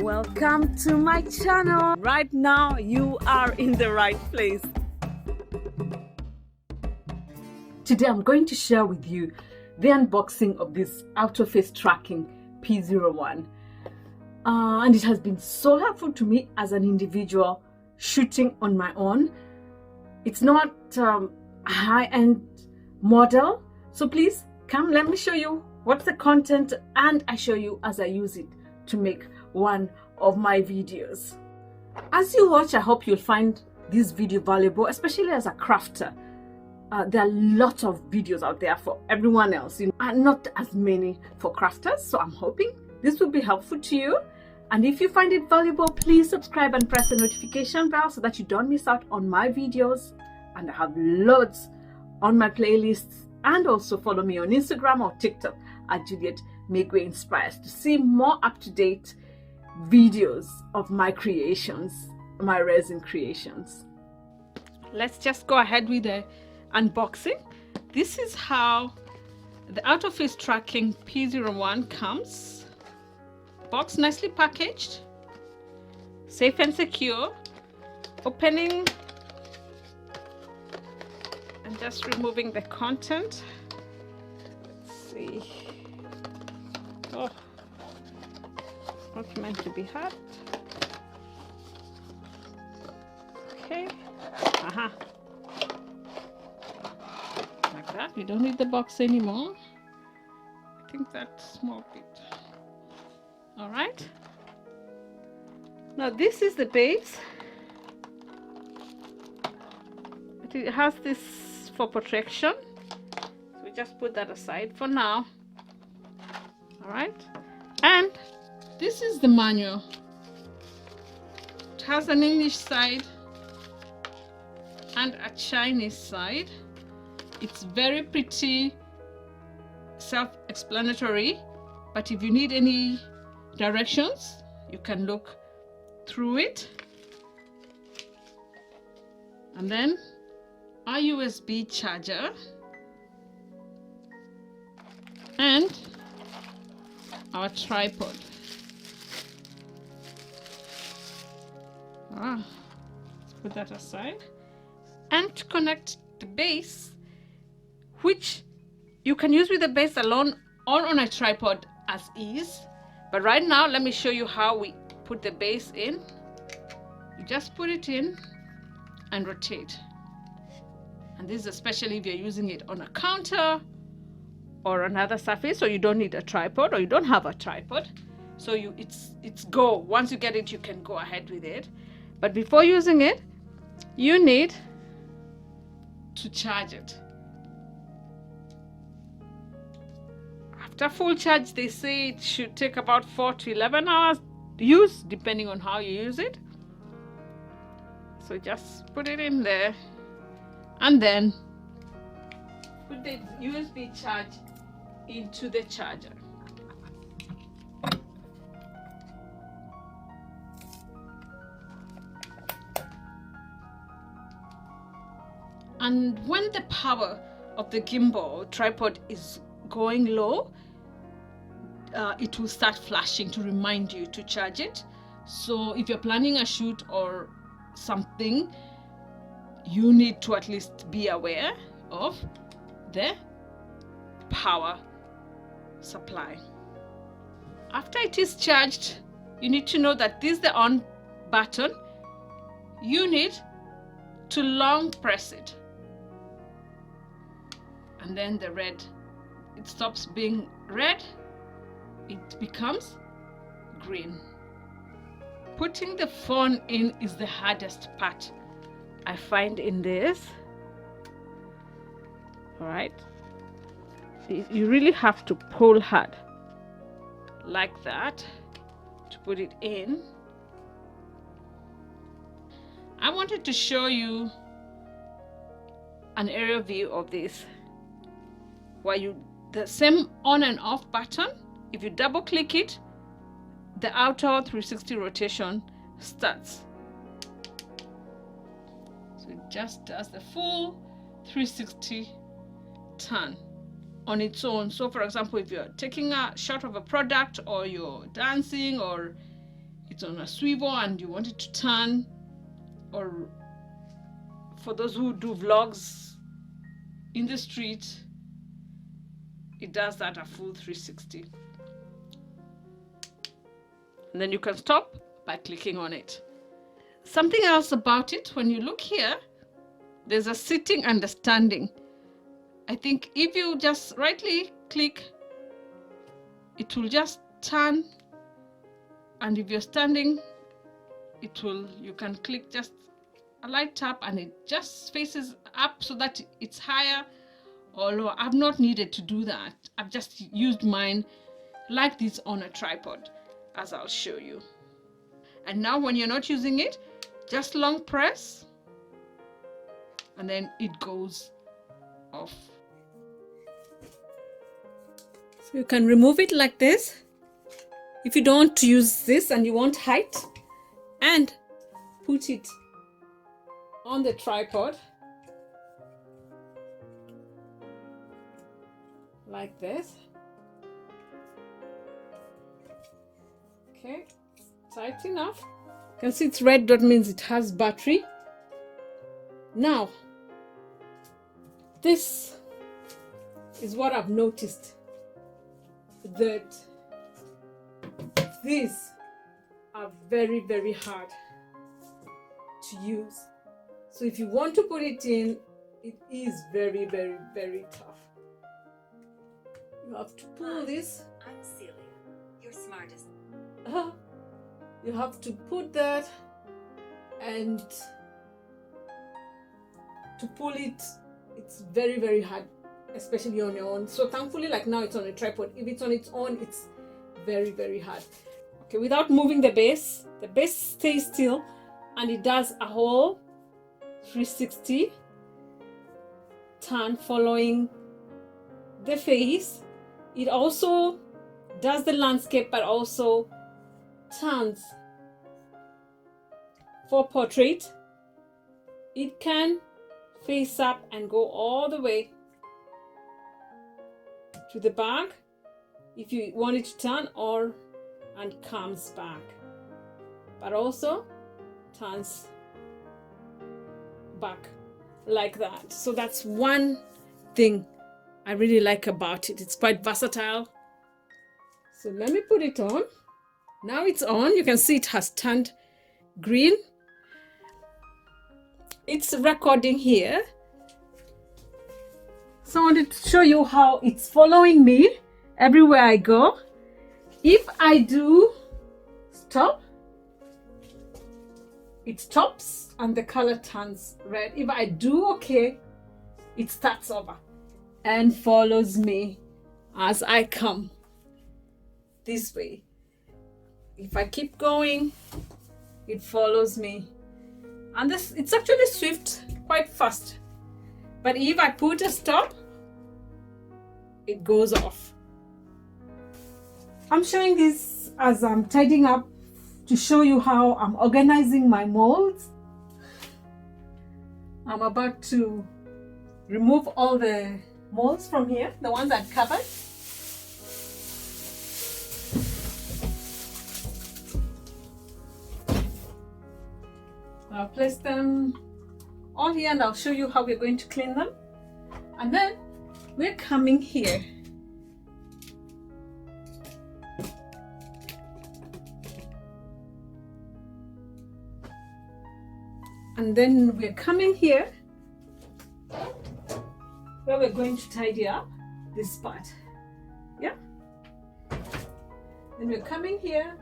Welcome to my channel. Right now you are in the right place. Today I'm going to share with you the unboxing of this auto face tracking P01, and it has been so helpful to me as an individual shooting on my own. It's not a high-end model, so please come, let me show you what's the content, and I show you as I use it to make one of my videos. As you watch, I hope you'll find this video valuable, especially as a crafter. There are lots of videos out there for everyone else, and not as many for crafters, so I'm hoping this will be helpful to you. And if you find it valuable, please subscribe and press the notification bell so that you don't miss out on my videos. And I have loads on my playlists, and also follow me on Instagram or TikTok at Juliet Migwi Inspires to see more up-to-date videos of my creations, my resin creations. Let's just go ahead with the unboxing. This is how the auto face tracking P01 comes. Box nicely packaged, safe and secure. Opening and just removing the content. Let's see. Oh, not meant to be hard. Okay. Like that. We don't need the box anymore. I think that small bit. All right. Now this is the base. It has this for protection, so we just put that aside for now. All right, and this is the manual. It has an English side and a Chinese side. It's very pretty, self-explanatory, but if you need any directions, you can look through it. And then our USB charger and our tripod. Let's put that aside. And to connect the base, which you can use with the base alone or on a tripod as is. But right now, let me show you how we put the base in. You just put it in and rotate. And this is especially if you're using it on a counter or another surface, or you don't need a tripod, or you don't have a tripod. So it's go. Once you get it, you can go ahead with it. But before using it, you need to charge it. After full charge, they say it should take about 4 to 11 hours use, depending on how you use it. So just put it in there and then put the USB charge into the charger. And when the power of the gimbal tripod is going low, it will start flashing to remind you to charge it. So if you're planning a shoot or something, you need to at least be aware of the power supply. After it is charged, you need to know that this is the on button. You need to long press it, and then the red, it stops being red, it becomes green. Putting the phone in is the hardest part I find in this. All right, you really have to pull hard like that to put it in. I wanted to show you an aerial view of this, where the same on and off button, if you double click it, the outer 360 rotation starts. So it just does the full 360 turn on its own. So for example, if you're taking a shot of a product, or you're dancing, or it's on a swivel and you want it to turn, or for those who do vlogs in the street, it does that a full 360. And then you can stop by clicking on it. Something else about it, when you look here, there's a sitting and a standing. I think if you just rightly click, it will just turn, and if you're standing, you can click just a light tap and it just faces up so that it's higher or lower. I've not needed to do that. I've just used mine like this on a tripod, as I'll show you. And now when you're not using it, just long press and then it goes off. So you can remove it like this if you don't use this and you want height, and put it on the tripod like this. Okay, tight enough. You can see it's red, that means it has battery. Now, this is what I've noticed, that these are very, very hard to use. So if you want to put it in, it is very, very, very tough. You have to pull this. I'm Celia, your smartest. You have to put that, and to pull it, it's very, very hard, especially on your own. So thankfully, like now it's on a tripod. If it's on its own, it's very, very hard. Okay, without moving the base stays still, and it does a whole 360 turn following the face. It also does the landscape, but also turns for portrait. It can face up and go all the way to the back if you want it to turn, and comes back, but also turns back like that. So that's one thing I really like about it. It's quite versatile. So let me put it on. Now it's on. You can see it has turned green. It's recording here. So I wanted to show you how it's following me everywhere I go. If I do stop, it stops and the color turns red. If I do okay, it starts over and follows me as I come this way. If I keep going, it follows me. And it's actually swift, quite fast. But if I put a stop, it goes off. I'm showing this as I'm tidying up to show you how I'm organizing my molds. I'm about to remove all the molds from here, the ones I've covered. I'll place them all here and I'll show you how we're going to clean them. And then we're coming here. And then we're coming here where we're going to tidy up this part. Yeah? Then we're coming here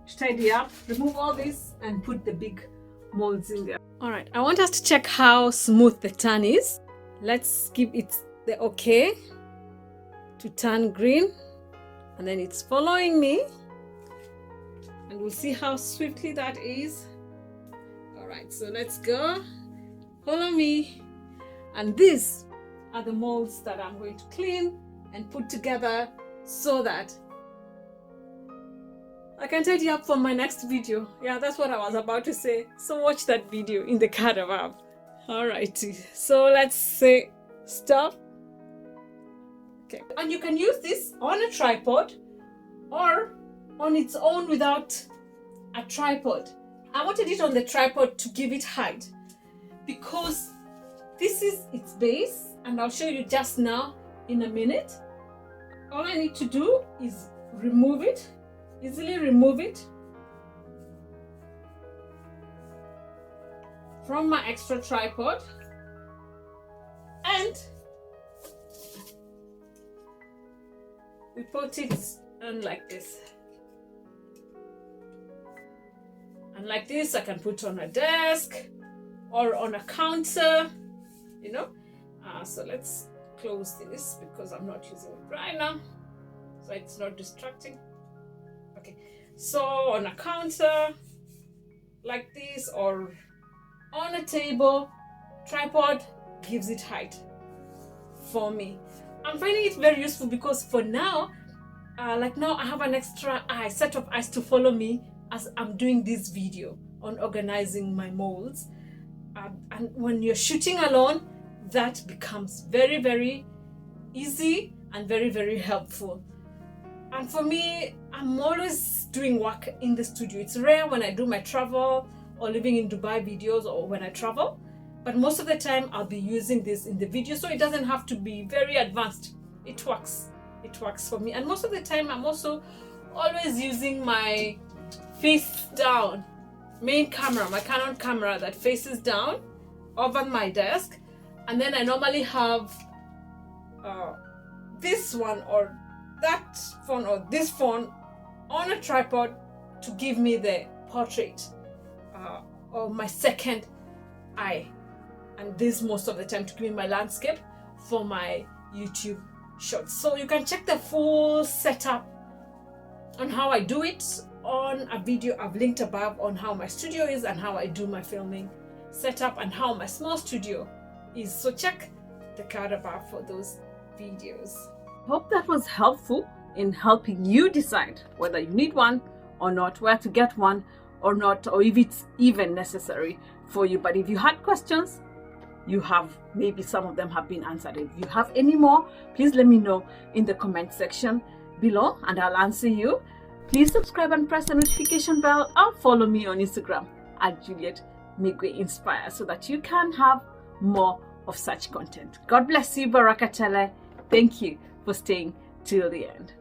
to tidy up, remove all this and put the big molds in there. All right, I want us to check how smooth the turn is. Let's give it the okay to turn green, and then it's following me, and we'll see how swiftly that is. All right, so let's go. Follow me. And these are the molds that I'm going to clean and put together so that I can tidy up for my next video. Yeah, that's what I was about to say. So watch that video in the caravan. Alrighty, so let's say stop. Okay, and you can use this on a tripod or on its own without a tripod. I wanted it on the tripod to give it height because this is its base, and I'll show you just now in a minute. All I need to do is remove it, easily remove it from my extra tripod, and we put it on like this. And like this, I can put on a desk or on a counter, you know. So let's close this because I'm not using it right now, so it's not distracting. Okay, so on a counter like this or on a table, tripod gives it height for me. I'm finding it very useful because for now, like now I have an extra set of eyes to follow me as I'm doing this video on organizing my molds. And when you're shooting alone, that becomes very, very easy and very, very helpful. And for me, I'm always doing work in the studio. It's rare when I do my travel or living in Dubai videos or when I travel, but most of the time I'll be using this in the video, so it doesn't have to be very advanced. It works for me. And most of the time I'm also always using my face down main camera, my Canon camera that faces down over my desk, and then I normally have this one or that phone or this phone on a tripod to give me the portrait or my second eye, and this most of the time to give me my landscape for my YouTube shots. So you can check the full setup on how I do it on a video I've linked above on how my studio is and how I do my filming setup and how my small studio is. So check the card above for those videos. Hope that was helpful in helping you decide whether you need one or not, where to get one or not, or if it's even necessary for you. But if you had questions, you have, maybe some of them have been answered. If you have any more, please let me know in the comment section below and I'll answer you. Please subscribe and press the notification bell, or follow me on Instagram at Juliet Migwi Inspire so that you can have more of such content. God bless you, Barakatele. Thank you for staying till the end.